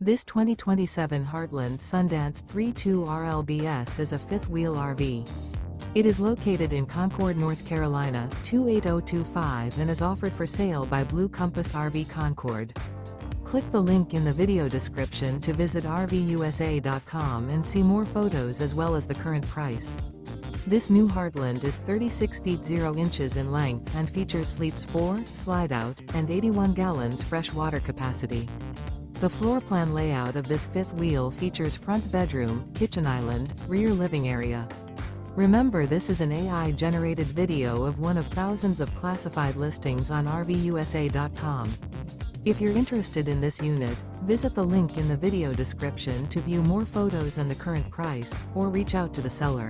This 2027 Heartland Sundance 3.2 RLBS is a fifth-wheel RV. It is located in Concord, North Carolina, 28025 and is offered for sale by Blue Compass RV Concord. Click the link in the video description to visit RVUSA.com and see more photos as well as the current price. This new Heartland is 36 feet 0 inches in length and features sleeps 4, Slideout, and 81 gallons fresh water capacity. The floor plan layout of this fifth wheel features front bedroom, kitchen island, rear living area. Remember, this is an AI-generated video of one of thousands of classified listings on RVUSA.com. If you're interested in this unit, visit the link in the video description to view more photos and the current price, or reach out to the seller.